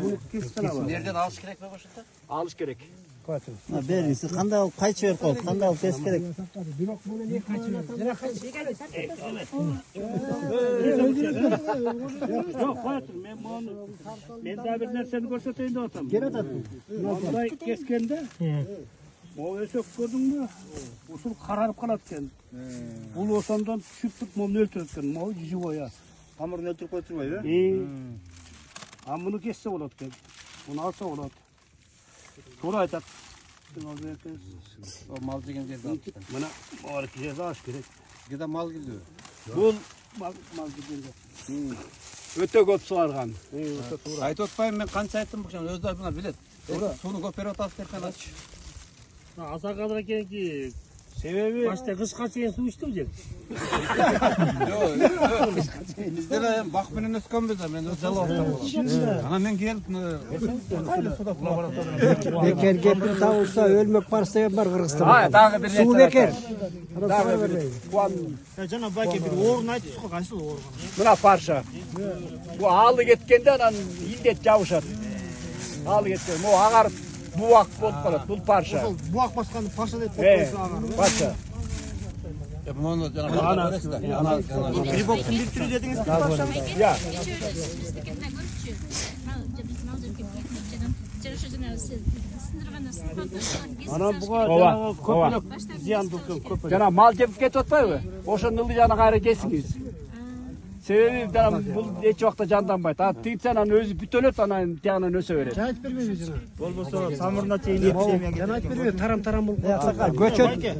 Bunu kestin Nereden alış gerek mi başında? Alış gerek. Berisi qanday qaychi yer qo'yib, qanday kes kerak. Yok, hayatım ben daha bir narsani ko'rsatayın da otam. Bunday keskende o ösök gördün mü? Usul kararıp kalatken. Bul osamdan düşüp tutup onu öldürürken. Mau cici boya. Hamurunu öldürüp koyturmayı. Bunu kesse olatken. Bunu alsa olat. Sonra aytak. O mal деген жерде алып кеткен. Mana var ki ceza aş gerek. Gida mal gidiyor. Bul mal degende. Öte көп суарган. Айтып отпаймын, мен қанша айттым бұл жерде, өздері бұны біледі. Суны көп беріп атасыз деп қалады. Аса kadar ki sebebi başta kışka çeyin su içti mi Cem? Біздер бақпенен өскенбіз, мен өз жалы ортам. Ана мен келіп, Bekar gepini tavursa ölmek barsa degan bar Qirg'izistonda. Ha, tag'i bir Suv bekar. Jana baki bir o'g'rin aytib qaysi o'g'rin? Buna parça. Bu ağlı getkende anan ildet javuşat. Ağlı getken. Bu ağar buak bolup kalat. Bu parça. Buak baskanı parça deb qo'ysa agar. Parça. Bunu жаңағы көресіз да. Грибоктун бир түрү дедиңиз ki parça. Ya. Ana buga жаңағы көпөлөк зыяндуу көпөлөк. Jana mal jep ketip atpayбы? Ошонун ылдый жана кайра кесиңиз. Себеби жана бул эч убакта жанданбайт. А тыйсаң анан өзү бүтөлөт, анан тягынан өсө берет. Çayt bermeydi jana. Болбосо самырына чейин епсемия. Çayt bermeydi, taram bolup kaldı.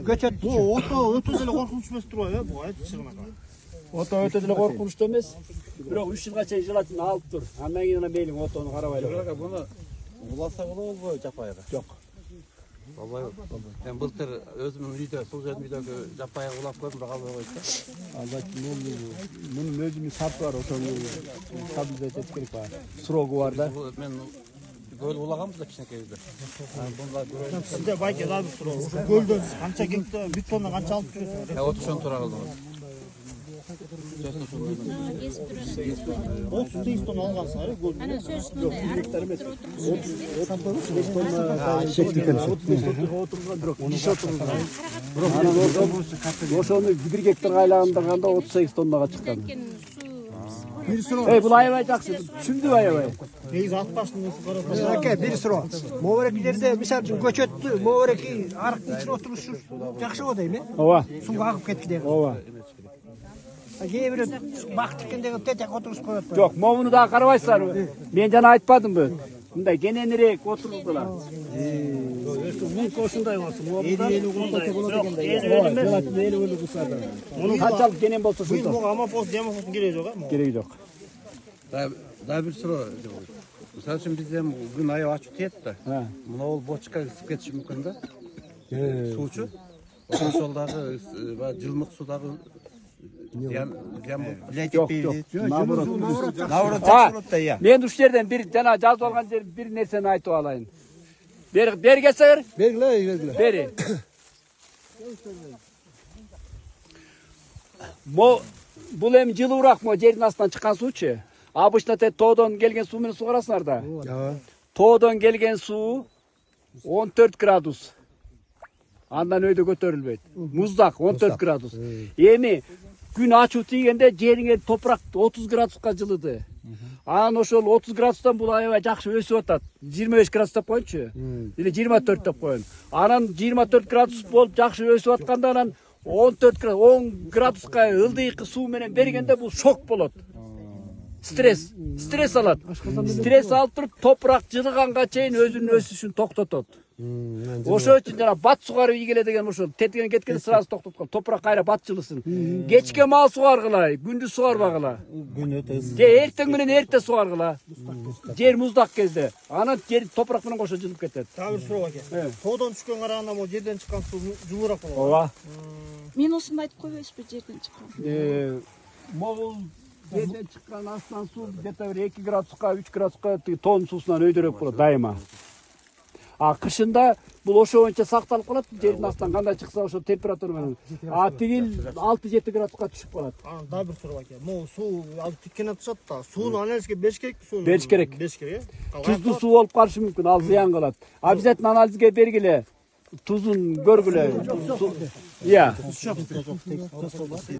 Göçöt. Bu oto деле коркунуч эмес турбайбы? Бу айтып чыгына. Ото өтө деле коркунучтуу эмес. Бирок 3 жылга чейин желательно алып тур. Андан кийин ана мейлиң отону карабай эле. Бұны уласа болбойбу жапайга. Жок. Болбойбу. Мен былтыр өзүмдүн үйдө, сул жердин үйдөгү жапайга улап көрдүм, бирок албай койду. Албайт, мунун өзүнүн сапы бар, ошону стабилизация этиш керек бар. Срогу бар да. Мен көл улаганбыз да кичинекейбизде. Бунда көрөйүн. Сизде байке да бир суроо. Ошо көлдөн канча гектар, бир тонна канча алып жүрөсүз? 30 тура калды. 38 тонна алгансыңар, көлдөн. Ana sözünde Hektar эмес. 35 тонна отурган бирок киши отурган. Бирок ошону 1 гектарга айландырганда 38 тоннага чыккан. Бул аябай жакшы. Түшүндү аябай. Негизи атпаштын ушул карап. Aka bir sıra. Movarekilerde misal üçün göçöttü. Movareki arıktın içine oturuşu jakşı o değil mi? Ооба. Suga akıp ketki. Ооба. Кейбір бақ тіккендегі тетек отырғыз қояды. Жок, момуну да карабайсыздарбы? Мен жана айтпадымбы? Мындай кененирээк отургула. Мунка ушундай болсун. Мунун канчалык кенен болсо Бул ушунчалык. амафос, демафостун кереги жок, а? Кереги жок. Да бир суроо. Мисалы үчүн бизде күн аяп ачып тиет да. Мына ол бочка ысып кетиши мүмкүн да. Суучу. Ошол дагы жылмык судагы зыян Жок, жок. Наоборот. наоборот жакшы болот да, иә. Мен ушул жерден бир жана жазып алган жер бир нерсени айтып алайын. Бери келсеңер. Belgile. Бери. Бул эми жылуураак мо жердин астынан чыккан суучу. Обычно тоодон келген суу менен сугарасыңар да. Тоодон келген суу 14 градус. Андан өйдө көтөрүлбөйт. Муздак 14 градус. Эми күн ачуу тийгенде жериңе топурак 30 градуска жылыды. Анан ошол 30 градустан бул аябай жакшы өсүп атат. 25 градус деп коеюнчу. Или 24 деп коеюн. Анан 24 градус болуп жакшы өсүп атканда анан 10 градуска ылдый суу менен бергенде бул шок болот. Стресс алат. Стресс алып туруп топурак жылыганга чейин өзүнүн өсүшүн токтотот. Ошол үчүн жана бат сугарып ийгиле деген ошол тетиген кеткенде сразу токтоткон. Топурак кайра бат жылысын. Кечке мал сугаргыла, күндүз сугарбагыла. Gün öte ısı. Же эртең менен эрте сугаргыла. Жер муздак кезде. Анан жер топурак менен кошо жылып кетет. Дагы бир суроо экен. Тоодон түшкөн караганда могу жерден чыккан суу жылуураак болот. Ооба. Мен осыны айтып койбойсузбу жерден чыккан. Могул жерден чыккан астан суу где-то 2 градуска, 3 градуска тоонун суусунан өйдөрөөк болот дайыма. А кышында бул ошо боюнча сакталып калат. Жердин астынан кандай чыкса ошо температура менен. А тигил 6-7 градуска түшүп калат. Анан дагы бир суроо аке. Могу суу алып тиккен атышат да. Сууну анализге бериш керекпи сууну? Бериш керек. Бериш керек, э? Туздуу суу болуп калышы мүмкүн, ал зыян кылат. Обязательно анализге бергиле. Тузун көргүлө. Иә.